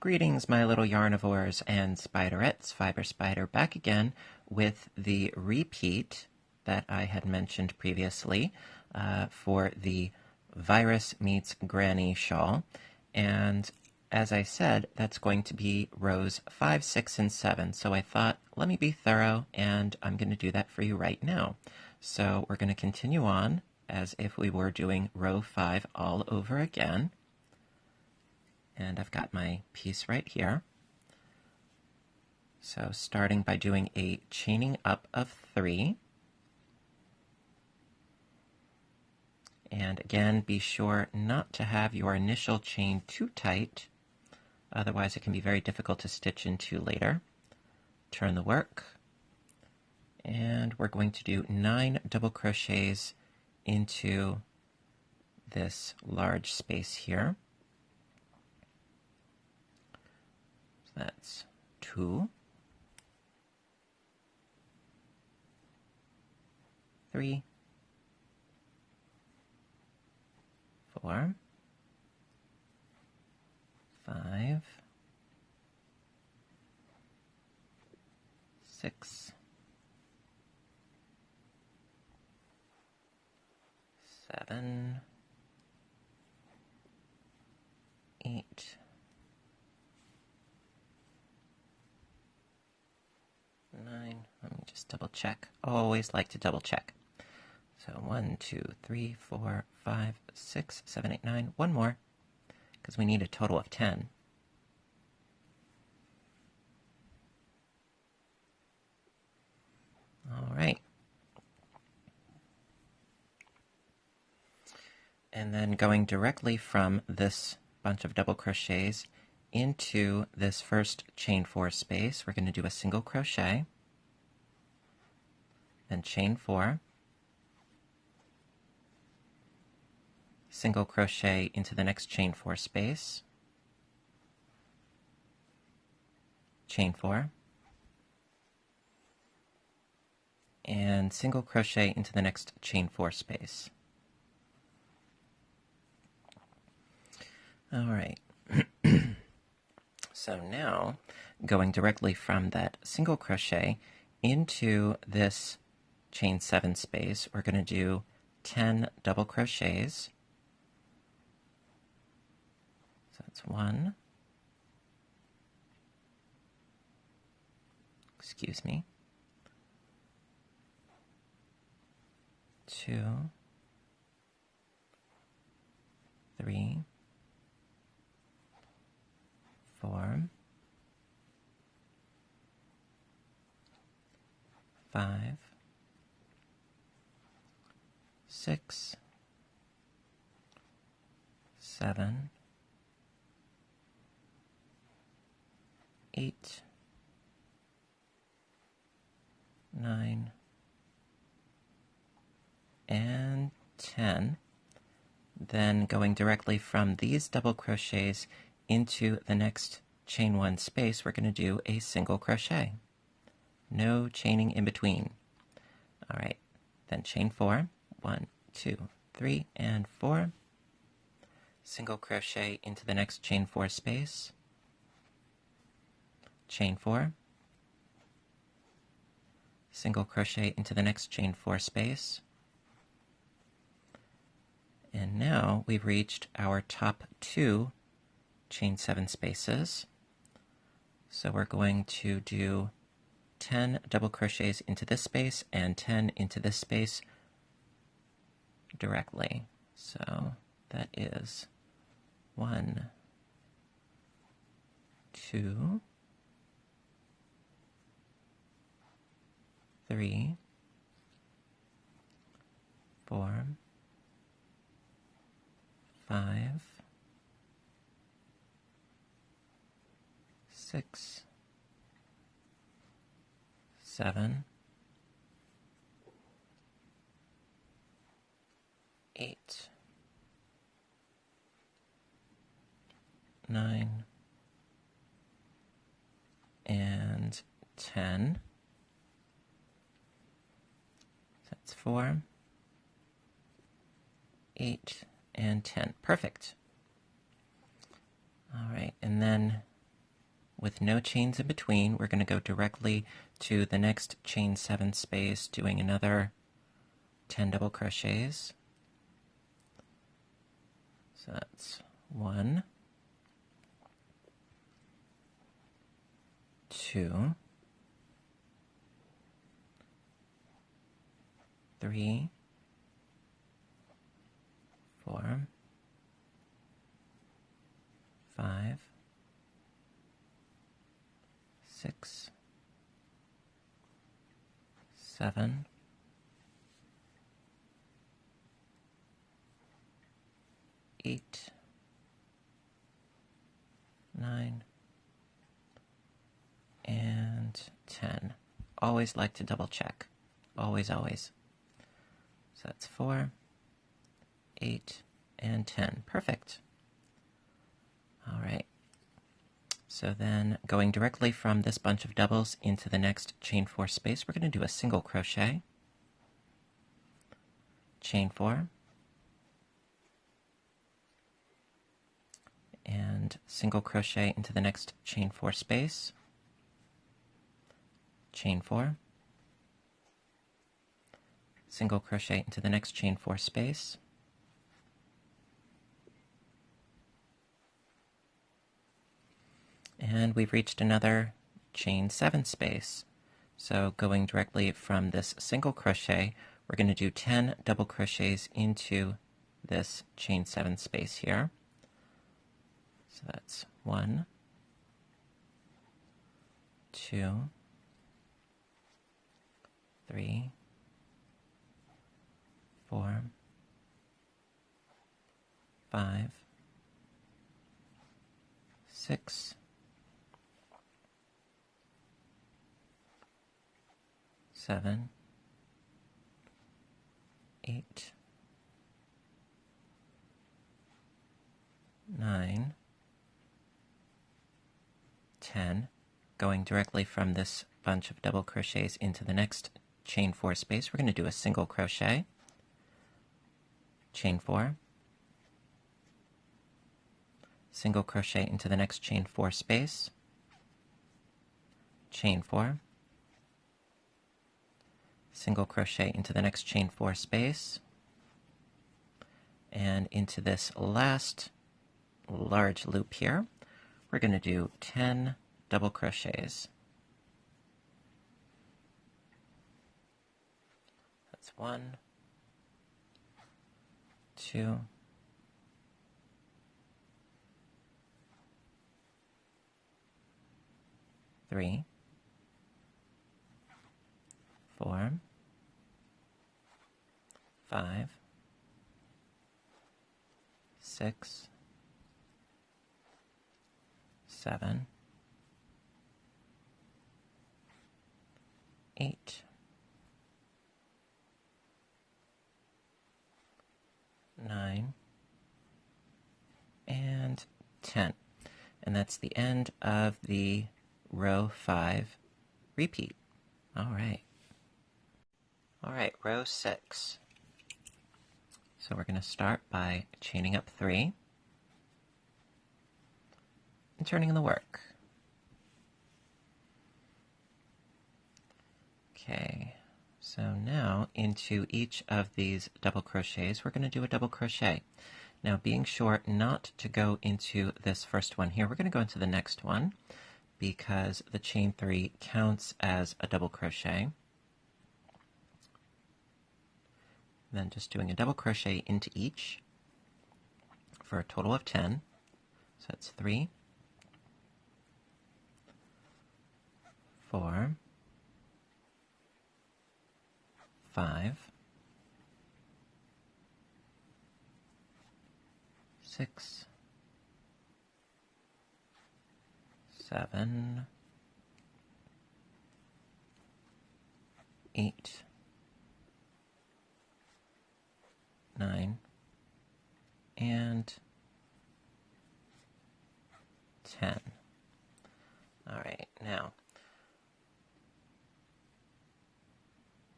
Greetings, my little yarnivores and spiderettes. Fiber Spider back again with the repeat that I had mentioned previously for the Virus Meets Granny shawl. And as I said, that's going to be rows 5, 6, and 7. So I thought, let me be thorough, and I'm going to do that for you right now. So we're going to continue on as if we were doing row 5 all over again. And I've got my piece right here. So starting by doing a chaining up of 3. And again, be sure not to have your initial chain too tight, otherwise it can be very difficult to stitch into later. Turn the work, and we're going to do 9 double crochets into this large space here. That's 2, 3, 4, 5, 6, 7, 8, 9. Let me just double check. Always like to double check. So 1, 2, 3, 4, 5, 6, 7, 8, 9. One more, because we need a total of 10. All right. And then going directly from this bunch of double crochets into this first chain 4 space, we're going to do a single crochet, then chain 4, single crochet into the next chain 4 space, chain 4, and single crochet into the next chain 4 space. All right. So now, going directly from that single crochet into this chain 7 space, we're going to do 10 double crochets. So that's 1, excuse me, 2, 3, 4, 5, 6, 7, 8, 9, and 10. Then going directly from these double crochets into the next chain 1 space, we're going to do a single crochet. No chaining in between. All right, then chain 4, 1, 2, 3, and 4. Single crochet into the next chain 4 space. Chain 4. Single crochet into the next chain 4 space. And now we've reached our top 2 chain 7 spaces. So we're going to do 10 double crochets into this space and 10 into this space directly. So that is 1, 2, 3, 4, 5, 6, 7, 8, 9, and 10. That's 4, 8, and 10. Perfect. All right, and then with no chains in between, we're going to go directly to the next chain 7 space, doing another 10 double crochets. So that's 1, 2, 3, 4, 5, 6, 7, 8, 9, and 10. Always like to double check. Always, always. So that's 4, 8, and 10. Perfect. All right. So then going directly from this bunch of doubles into the next chain 4 space, we're going to do a single crochet, chain 4, and single crochet into the next chain 4 space, chain 4, single crochet into the next chain 4 space, and we've reached another chain 7 space. So going directly from this single crochet, we're going to do 10 double crochets into this chain 7 space here. So that's 1, 2, 3, 4, 5, 6, 7, 8, 9, 10, going directly from this bunch of double crochets into the next chain 4 space, we're going to do a single crochet, chain 4, single crochet into the next chain 4 space, chain 4, single crochet into the next chain 4 space, and into this last large loop here, we're going to do 10 double crochets. That's 1, 2, 3, 4, 5, 6, 7, 8, 9, and 10. And that's the end of the row 5 repeat. All right. All right, row 6. So we're going to start by chaining up 3 and turning in the work. Okay, so now into each of these double crochets, we're going to do a double crochet. Now, being sure not to go into this first one here, we're going to go into the next one because the chain 3 counts as a double crochet. Then just doing a double crochet into each for a total of 10. So that's 3, 4, 5, 6, 7, 8, 9, and 10. All right, now,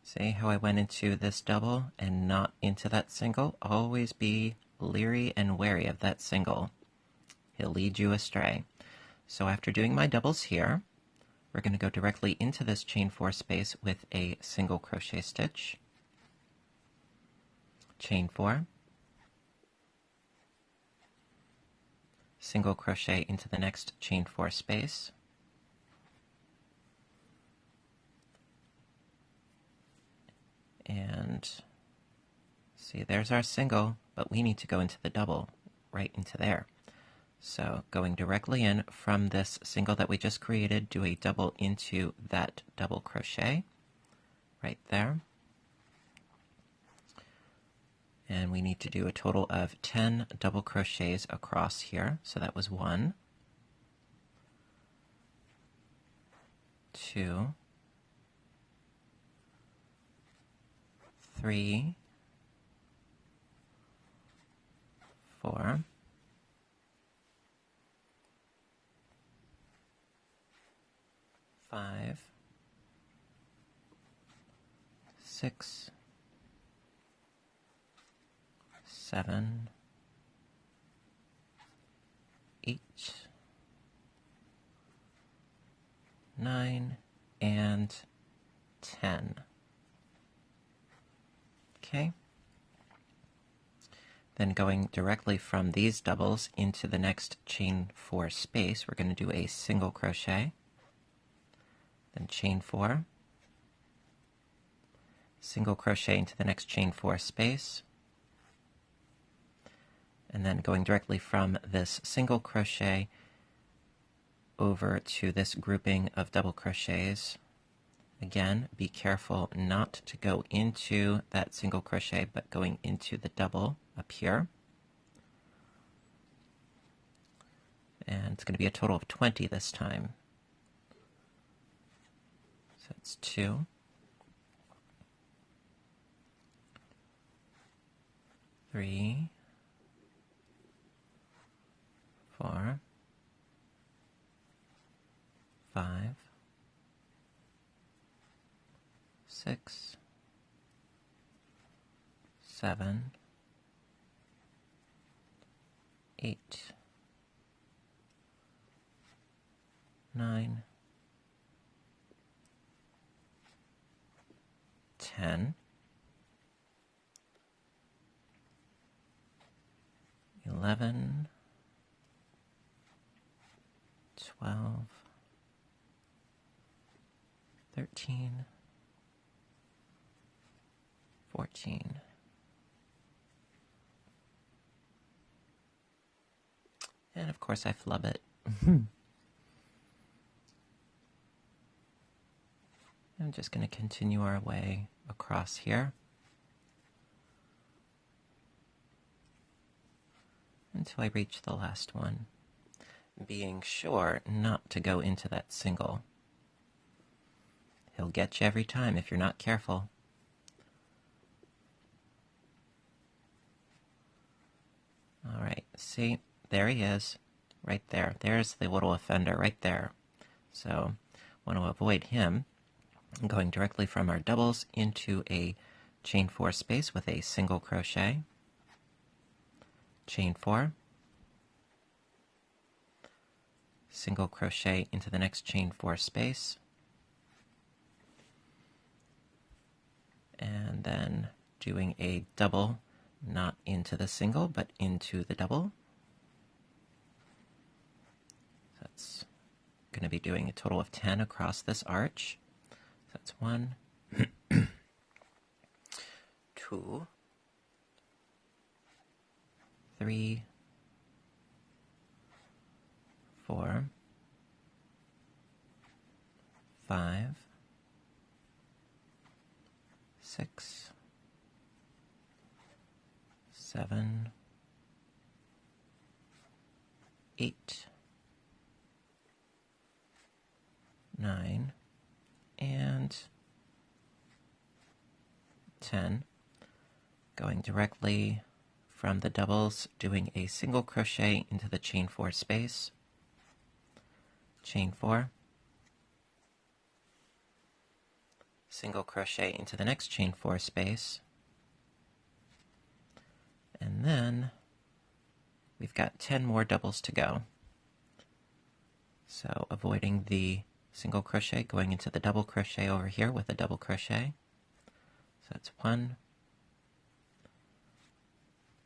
see how I went into this double and not into that single? Always be leery and wary of that single. He'll lead you astray. So after doing my doubles here, we're going to go directly into this chain 4 space with a single crochet stitch, chain 4, single crochet into the next chain 4 space, and see, there's our single, but we need to go into the double right into there. So going directly in from this single that we just created, do a double into that double crochet right there. And we need to do a total of 10 double crochets across here. So that was 1, 2, 3, 4, 5, 6, 7, 8, 9, and 10. Okay. Then going directly from these doubles into the next chain 4 space, we're going to do a single crochet, then chain 4, single crochet into the next chain 4 space, and then going directly from this single crochet over to this grouping of double crochets. Again, be careful not to go into that single crochet, but going into the double up here. And it's going to be a total of 20 this time. So it's 2, 3, 4, 5, 6, 7, 8, 9, 10, 11, 12, 13, 14. And of course I flub it. I'm just going to continue our way across here until I reach the last one, being sure not to go into that single. He'll get you every time if you're not careful. All right, see, there he is, right there. There's the little offender right there. So want to avoid him. Going directly from our doubles into a chain 4 space with a single crochet, chain 4, single crochet into the next chain 4 space, and then doing a double, not into the single, but into the double. That's going to be doing a total of 10 across this arch. So that's 1, 2, 3, 4, 5, 6, 7, 8, 9, and 10. Going directly from the doubles, doing a single crochet into the chain 4 space, chain 4, single crochet into the next chain 4 space, and then we've got 10 more doubles to go. So avoiding the single crochet, going into the double crochet over here with a double crochet. So that's 1,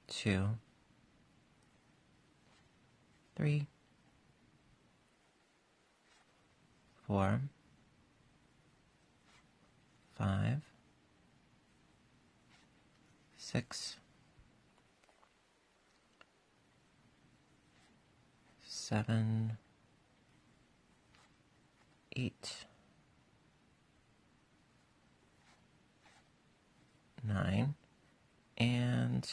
2, 3, 4, 5, 6, 7, 8, 9, and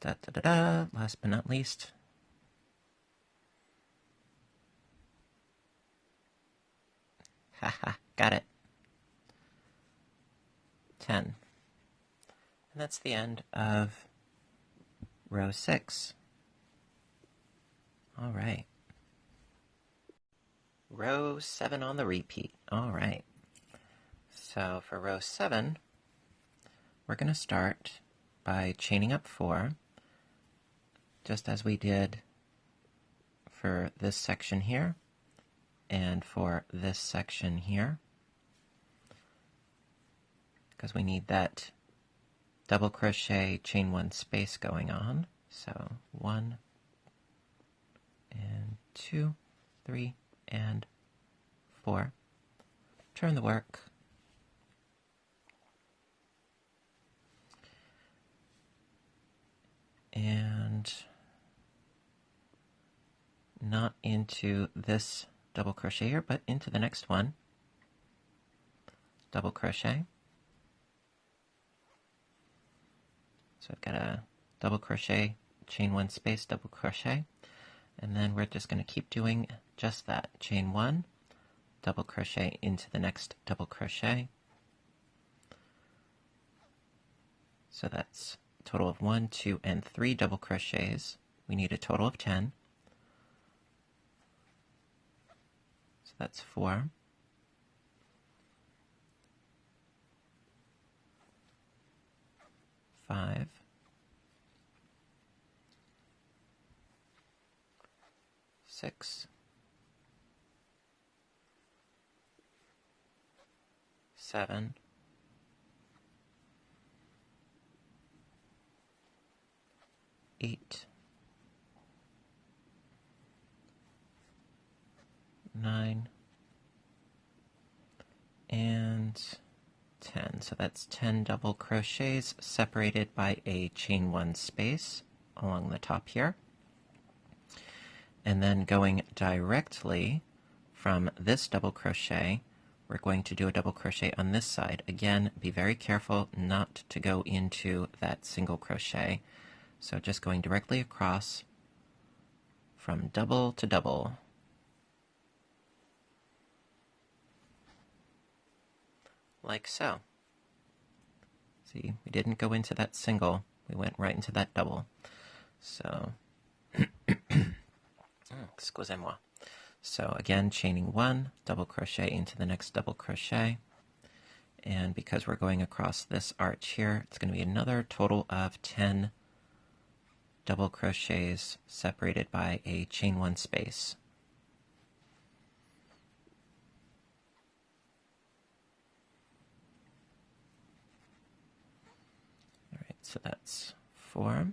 last but not least, haha, got it, 10. And that's the end of row 6. All right. Row 7 on the repeat. All right. So for row 7, we're going to start by chaining up 4, just as we did for this section here and for this section here, because we need that double crochet, chain 1 space going on. So 1 and 2, 3, and 4. Turn the work. And not into this double crochet here, but into the next one. Double crochet. So I've got a double crochet, chain 1 space, double crochet, and then we're just going to keep doing just that. Chain 1, double crochet into the next double crochet. So that's a total of 1, 2, and 3 double crochets. We need a total of 10. So that's 4. 5. 6. 7. 8. 9. And 10. So that's 10 double crochets separated by a chain 1 space along the top here. And then going directly from this double crochet, we're going to do a double crochet on this side. Again, be very careful not to go into that single crochet. So just going directly across from double to double. Like so. See, we didn't go into that single, we went right into that double. So, excusez-moi. So again, chaining 1, double crochet into the next double crochet. And because we're going across this arch here, it's going to be another total of 10 double crochets separated by a chain 1 space. All right, so that's 4.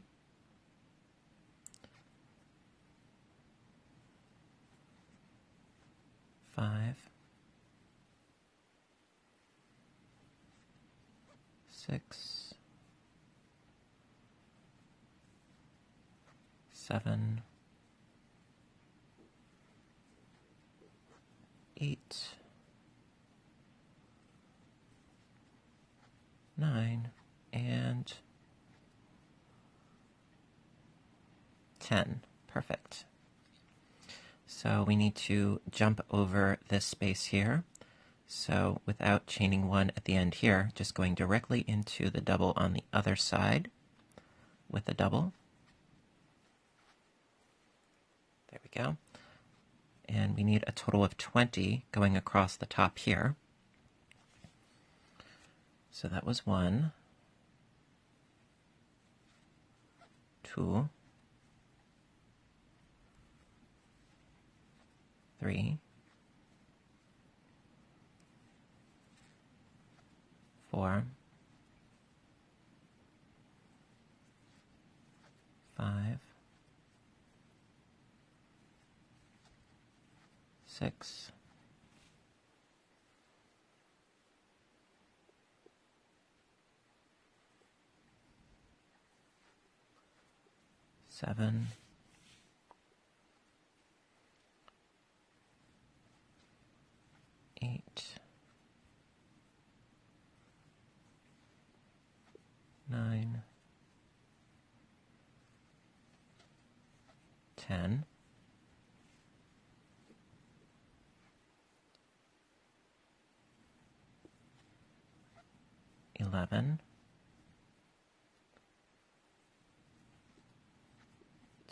5. 6. 7. 8. 9. And 10. Perfect. So we need to jump over this space here. So without chaining 1 at the end here, just going directly into the double on the other side with the double. There we go. And we need a total of 20 going across the top here. So that was 1, 2, 3, 4, 5, 6, 7, 8, 9, 10, 11,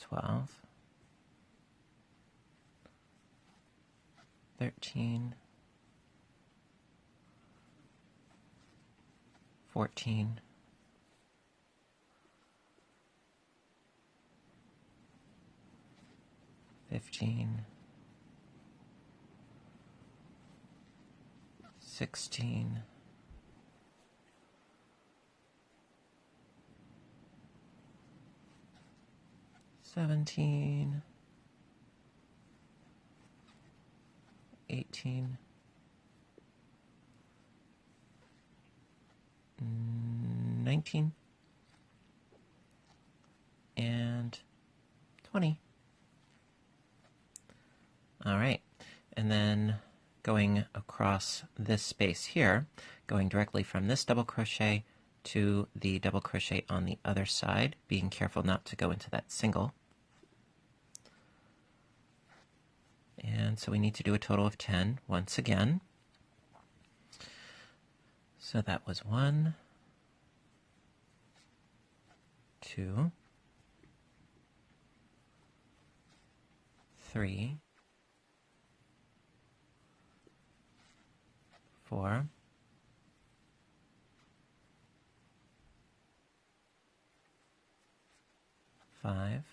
12, 13, 14, 15, 16, 17, 18, 19, and 20. All right, and then going across this space here, going directly from this double crochet to the double crochet on the other side, being careful not to go into that single. And so we need to do a total of 10 once again. So that was 1, 2, 3, 4, 5,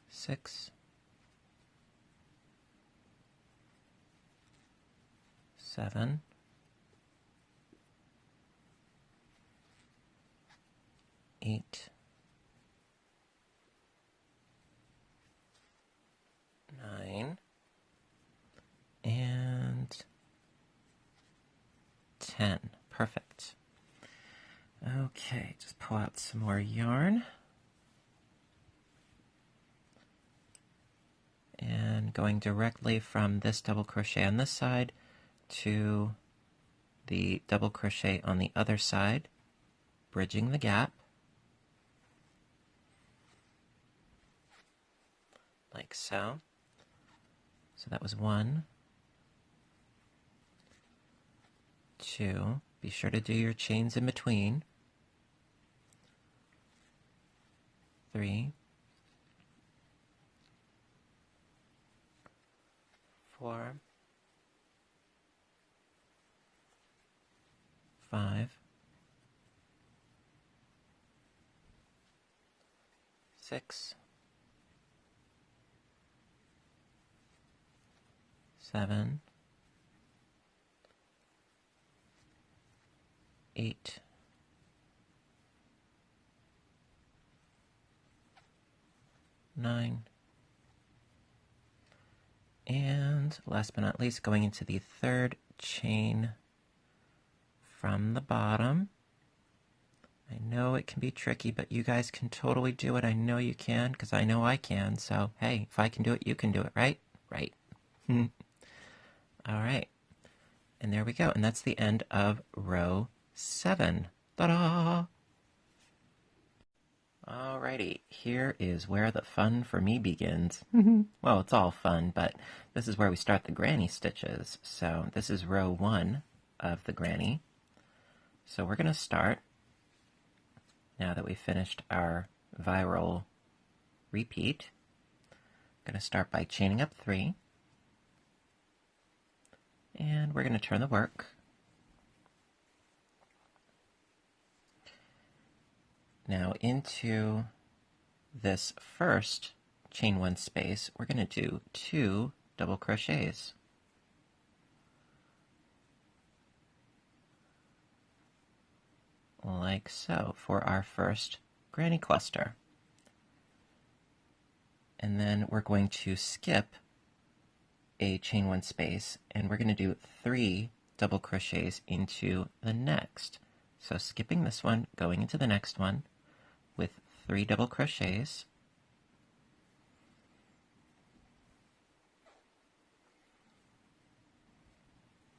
6, 7, 8, 9, and 10. Perfect. Okay, just pull out some more yarn. And going directly from this double crochet on this side to the double crochet on the other side, bridging the gap, like so. So that was 1, 2. Be sure to do your chains in between. 3, 4, 5, 6, 7, 8, 9, and last but not least, going into the third chain from the bottom. I know it can be tricky, but you guys can totally do it. I know you can, because I know I can. So, hey, if I can do it, you can do it, right? Right. All right. And there we go. And that's the end of row 7. Ta-da! Alrighty, here is where the fun for me begins. Well, it's all fun, but this is where we start the granny stitches. So this is row 1 of the granny. So we're going to start, now that we've finished our viral repeat, I'm going to start by chaining up 3. And we're going to turn the work. Now into this first chain one space, we're going to do 2 double crochets. Like so, for our first granny cluster. And then we're going to skip a chain one space, and we're going to do 3 double crochets into the next. So skipping this one, going into the next one with 3 double crochets.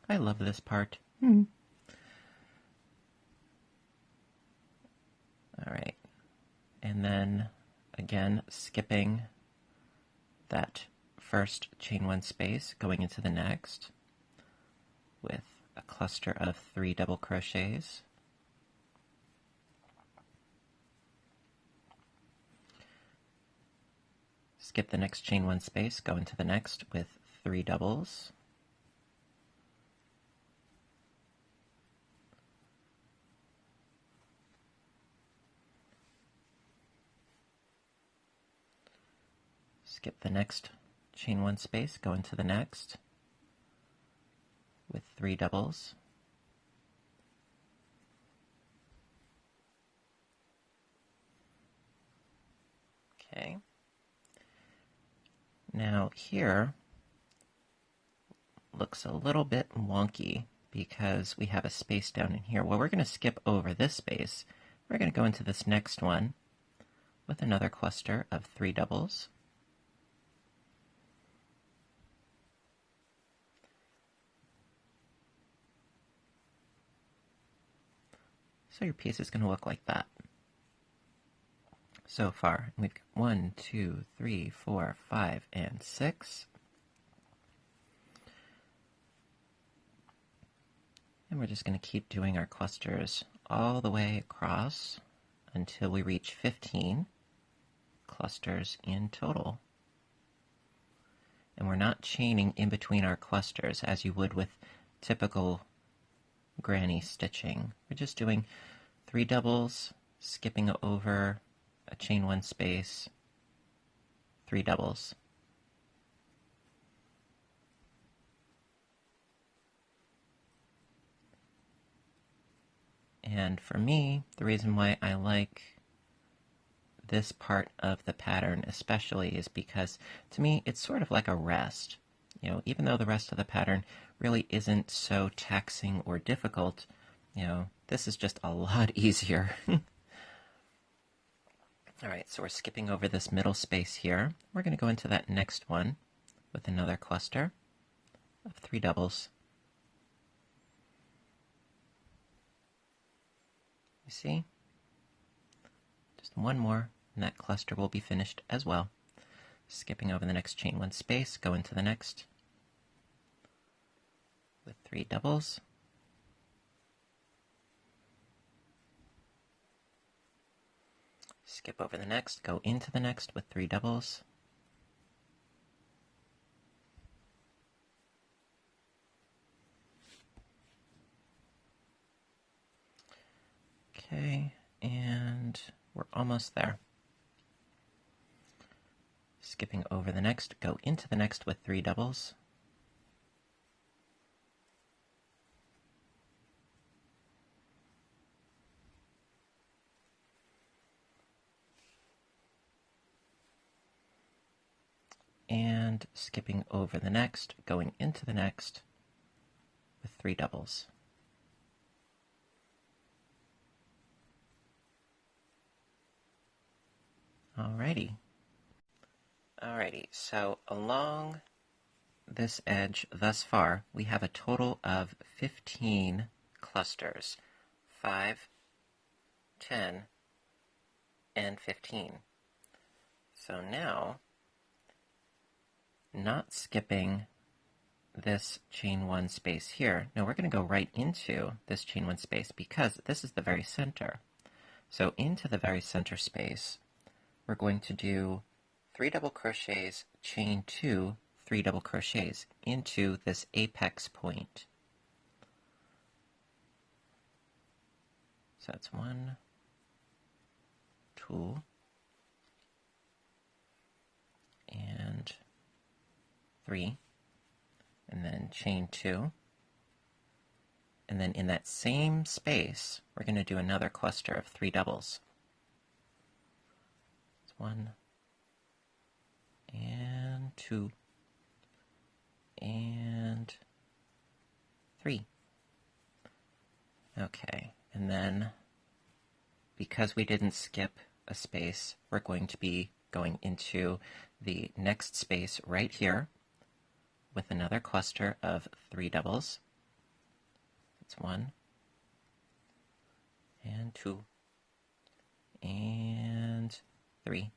I love this part. All right. And then again, skipping that first chain one space, going into the next with a cluster of 3 double crochets. Skip the next chain one space, go into the next with 3 doubles. Skip the next chain one space, go into the next with 3 doubles. Okay. Now here looks a little bit wonky because we have a space down in here. Well, we're going to skip over this space. We're going to go into this next one with another cluster of 3 doubles. So your piece is going to look like that. So far, we've got 1, 2, 3, 4, 5, and 6. And we're just going to keep doing our clusters all the way across until we reach 15 clusters in total. And we're not chaining in between our clusters as you would with typical granny stitching. We're just doing 3 doubles, skipping over a chain one space, 3 doubles. And for me, the reason why I like this part of the pattern especially is because, to me, it's sort of like a rest. You know, even though the rest of the pattern really isn't so taxing or difficult, you know, this is just a lot easier. All right, so we're skipping over this middle space here. We're going to go into that next one with another cluster of 3 doubles. You see? Just one more, and that cluster will be finished as well. Skipping over the next chain one space, go into the next with 3 doubles. Skip over the next, go into the next with 3 doubles. Okay, and we're almost there. Skipping over the next, go into the next with 3 doubles. And skipping over the next, going into the next with 3 doubles. Alrighty. Alrighty, so along this edge thus far, we have a total of 15 clusters. 5, 10, and 15. So now, not skipping this chain one space here. No, we're going to go right into this chain one space because this is the very center. So into the very center space, we're going to do 3 double crochets, chain 2, 3 double crochets into this apex point. So that's 1, 2, and 3, and then chain 2, and then in that same space we're going to do another cluster of 3 doubles. It's 1 and 2 and 3. Okay, and then because we didn't skip a space, we're going to be going into the next space right here with another cluster of 3 doubles. It's 1 and 2 and 3.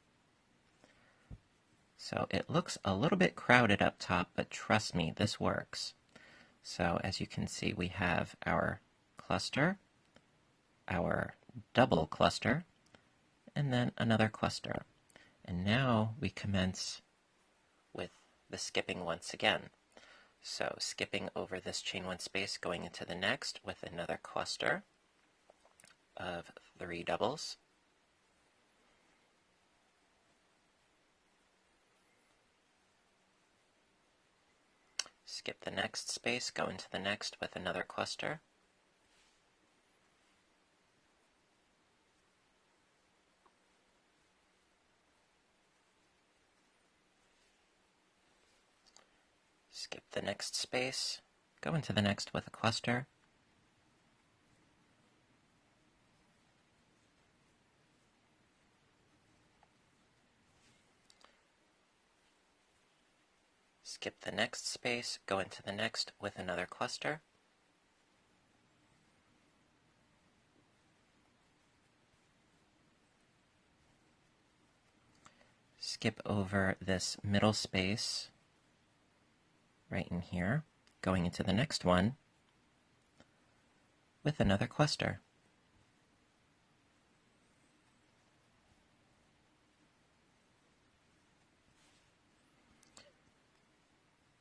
So it looks a little bit crowded up top, but trust me, this works. So as you can see, we have our cluster, our double cluster, and then another cluster. And now we commence with the skipping once again. So skipping over this chain 1 space, going into the next with another cluster of 3 doubles. Skip the next space, go into the next with another cluster. Skip the next space, go into the next with a cluster. Skip the next space, go into the next with another cluster. Skip over this middle space right in here, going into the next one with another cluster.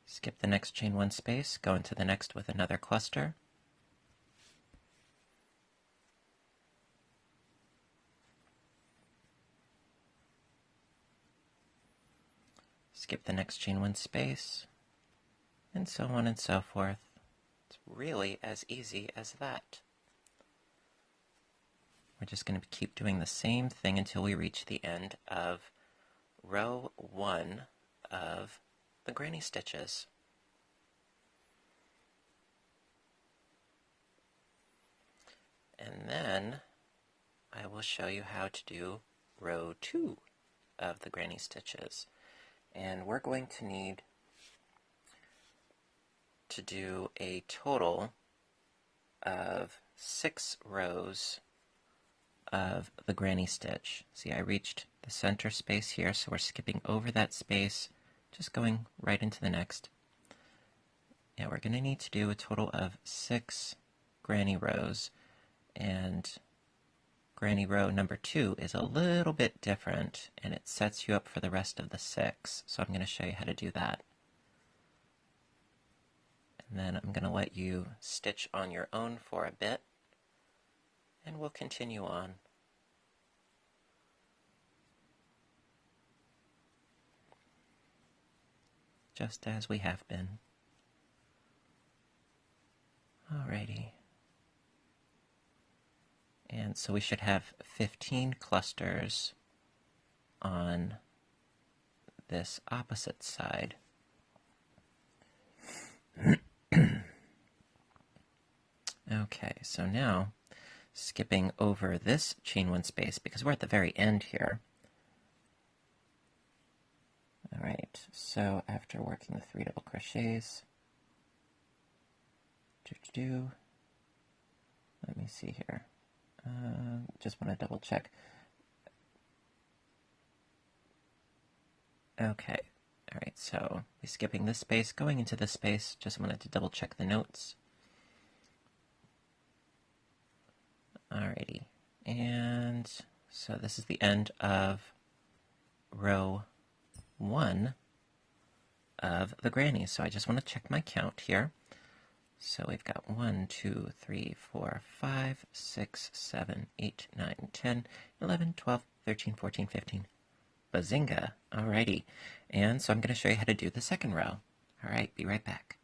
Skip the next chain 1 space, go into the next with another cluster. Skip the next chain 1 space, and so on and so forth. It's really as easy as that. We're just going to keep doing the same thing until we reach the end of row 1 of the granny stitches. And then I will show you how to do row 2 of the granny stitches. And we're going to need to do a total of 6 rows of the granny stitch. See, I reached the center space here, so we're skipping over that space, just going right into the next. Yeah, we're going to need to do a total of 6 granny rows, and granny row number 2 is a little bit different, and it sets you up for the rest of the 6, so I'm going to show you how to do that. And then I'm going to let you stitch on your own for a bit, and we'll continue on. Just as we have been. Alrighty. And so we should have 15 clusters on this opposite side. Okay, so now skipping over this chain 1 space because we're at the very end here. Alright, so after working the 3 double crochets, let me see here. Just want to double check. Okay, alright, so we're skipping this space, going into this space, just wanted to double check the notes. Alrighty, and so this is the end of row 1 of the granny. So I just want to check my count here. So we've got 1, 2, 3, 4, 5, 6, 7, 8, 9, 10, 11, 12, 13, 14, 15. Bazinga! Alrighty, and so I'm going to show you how to do the second row. Alright, be right back.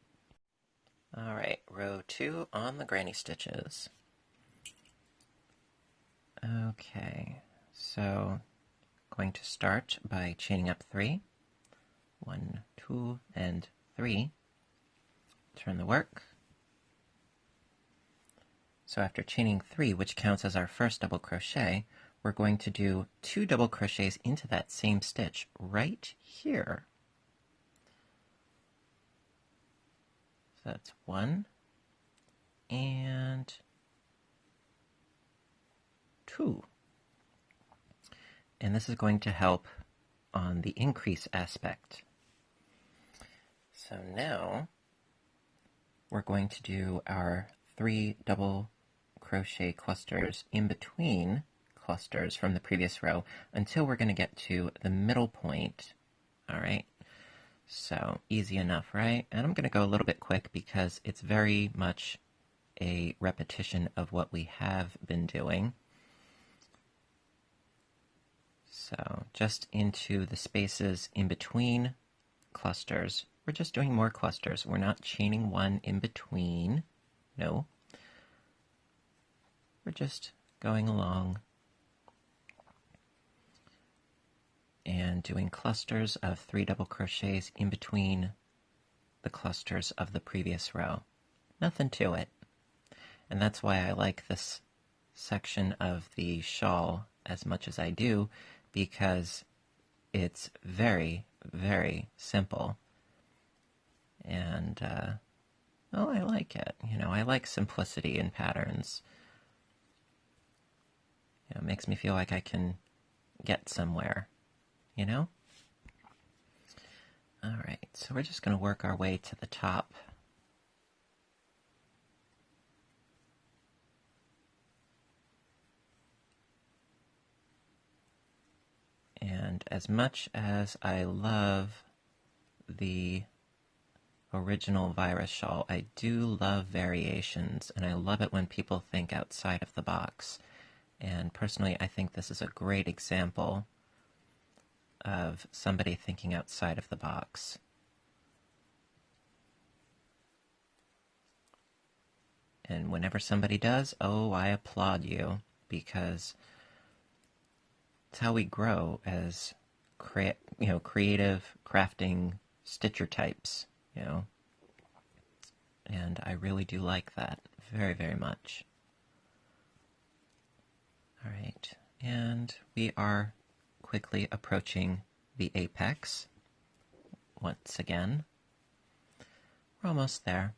Alright, row 2 on the granny stitches. Okay, so going to start by chaining up 3. 1, 2, and 3. Turn the work. So after chaining 3, which counts as our first double crochet, we're going to do 2 double crochets into that same stitch right here. So that's 1 and 2. And this is going to help on the increase aspect. So now we're going to do our 3 double crochet clusters in between clusters from the previous row until we're going to get to the middle point. Alright, so easy enough, right? And I'm going to go a little bit quick because it's very much a repetition of what we have been doing. So just into the spaces in between clusters. We're just doing more clusters. We're not chaining 1 in between. No. We're just going along and doing clusters of 3 double crochets in between the clusters of the previous row. Nothing to it. And that's why I like this section of the shawl as much as I do, because it's very, very simple. And, well, I like it. You know, I like simplicity in patterns. You know, it makes me feel like I can get somewhere, you know? Alright, so we're just going to work our way to the top. And as much as I love the original Virus Shawl, I do love variations, and I love it when people think outside of the box. And personally, I think this is a great example of somebody thinking outside of the box. And whenever somebody does, oh, I applaud you, because it's how we grow as creative, crafting stitcher types, you know. And I really do like that very, very much. All right, and we are quickly approaching the apex once again. We're almost there.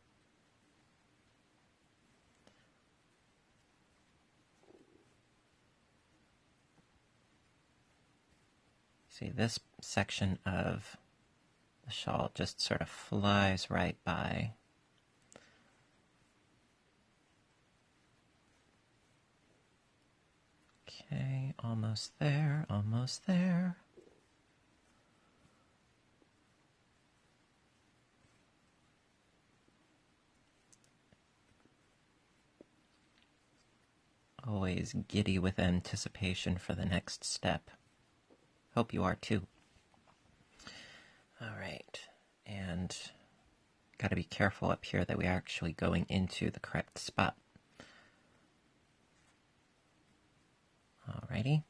See, this section of the shawl just sort of flies right by. Okay, almost there, almost there. Always giddy with anticipation for the next step. Hope you are too. All right, and got to be careful up here that we're actually going into the correct spot. Alrighty.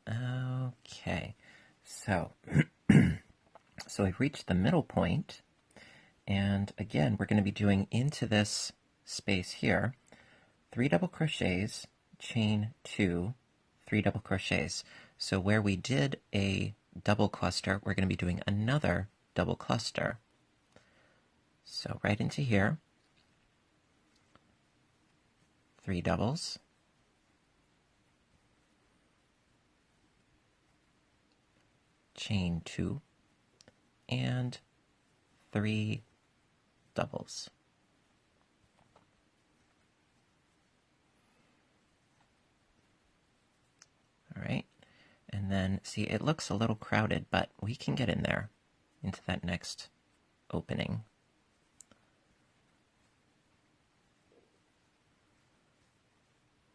Okay, so so we've reached the middle point, and again we're going to be doing into this space here 3 double crochets, chain 2, 3 double crochets. So where we did a double cluster, we're going to be doing another double cluster. So right into here, 3 doubles, chain 2, and 3 doubles. All right, and then see, it looks a little crowded, but we can get in there into that next opening.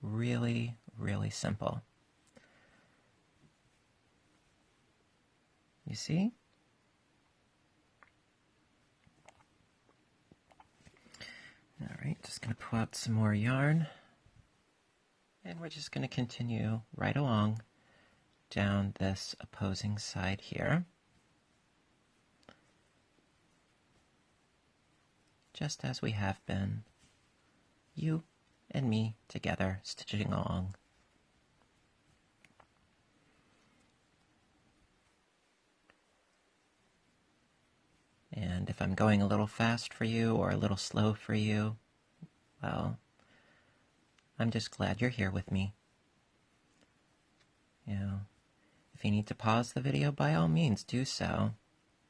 Really, really simple. You see? All right, just going to pull out some more yarn. And we're just going to continue right along down this opposing side here. Just as we have been, you and me together, stitching along. And if I'm going a little fast for you or a little slow for you, well, I'm just glad you're here with me. You know, if you need to pause the video, by all means, do so.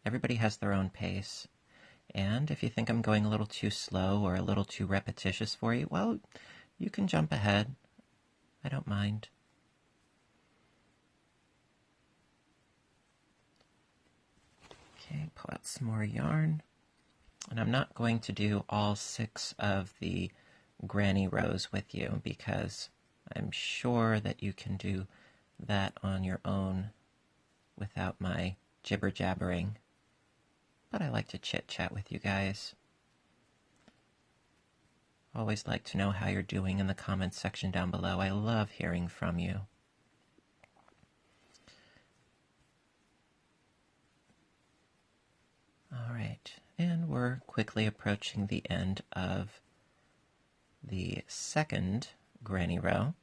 Everybody has their own pace. And if you think I'm going a little too slow or a little too repetitious for you, well, you can jump ahead. I don't mind. Okay, pull out some more yarn. And I'm not going to do all 6 of the granny rows with you because I'm sure that you can do that on your own without my jibber-jabbering. But I like to chit-chat with you guys. Always like to know how you're doing in the comments section down below. I love hearing from you. All right, and we're quickly approaching the end of the second granny row.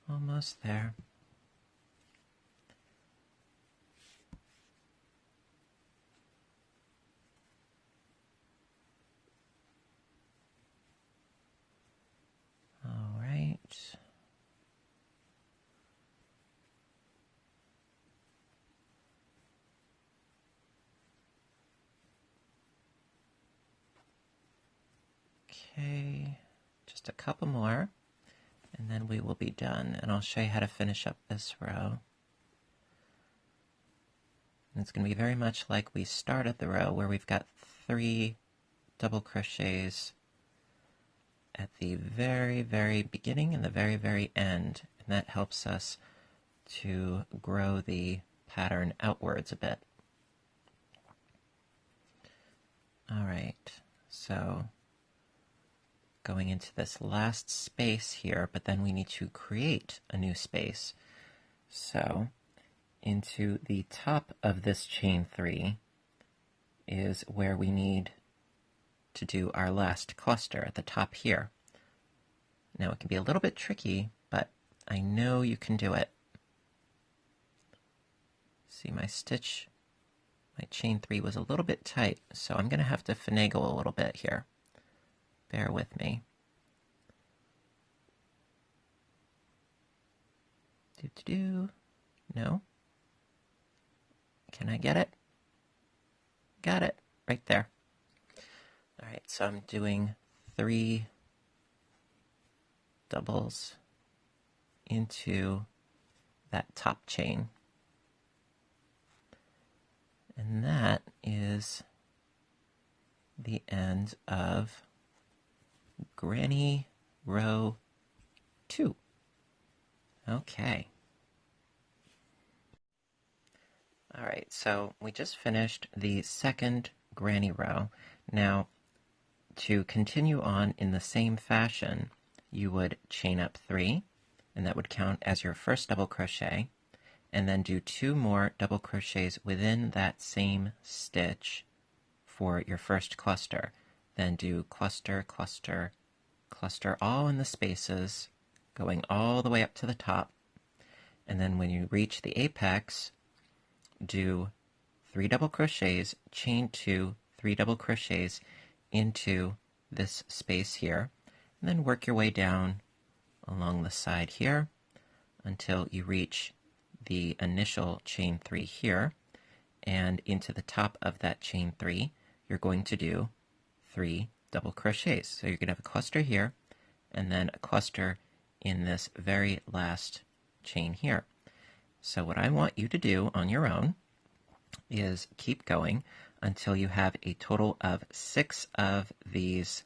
Almost there. All right. Okay, just a couple more, and then we will be done, and I'll show you how to finish up this row. And it's going to be very much like we started the row, where we've got 3 double crochets at the very, very beginning and the very, very end, and that helps us to grow the pattern outwards a bit. All right, so going into this last space here, but then we need to create a new space. So into the top of this chain 3 is where we need to do our last cluster at the top here. Now it can be a little bit tricky, but I know you can do it. See, my chain 3 was a little bit tight, so I'm going to have to finagle a little bit here. Bear with me. No? Can I get it? Got it. Right there. All right, so I'm doing 3 doubles into that top chain. And that is the end of granny row 2. Okay. All right, so we just finished the second granny row. Now, to continue on in the same fashion, you would chain up 3, and that would count as your first double crochet, and then do 2 more double crochets within that same stitch for your first cluster. Then do cluster, cluster, cluster all in the spaces, going all the way up to the top. And then when you reach the apex, do 3 double crochets, chain 2, 3 double crochets into this space here, and then work your way down along the side here until you reach the initial chain 3 here, and into the top of that chain 3 you're going to do 3 double crochets. So you're going to have a cluster here and then a cluster in this very last chain here. So what I want you to do on your own is keep going until you have a total of 6 of these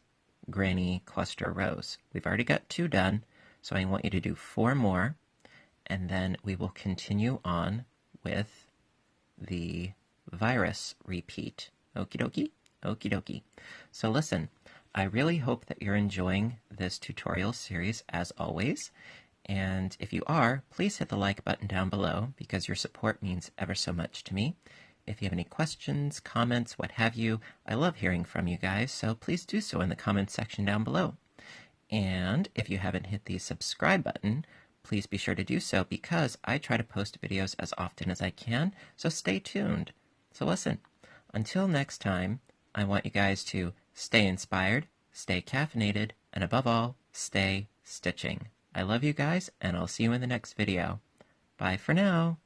granny cluster rows. We've already got 2 done, so I want you to do 4 more, and then we will continue on with the virus repeat. Okie dokie? Okie dokie. So listen, I really hope that you're enjoying this tutorial series as always. And if you are, please hit the like button down below because your support means ever so much to me. If you have any questions, comments, what have you, I love hearing from you guys, so please do so in the comments section down below. And if you haven't hit the subscribe button, please be sure to do so because I try to post videos as often as I can, so stay tuned. So listen, until next time, I want you guys to stay inspired, stay caffeinated, and above all, stay stitching. I love you guys, and I'll see you in the next video. Bye for now.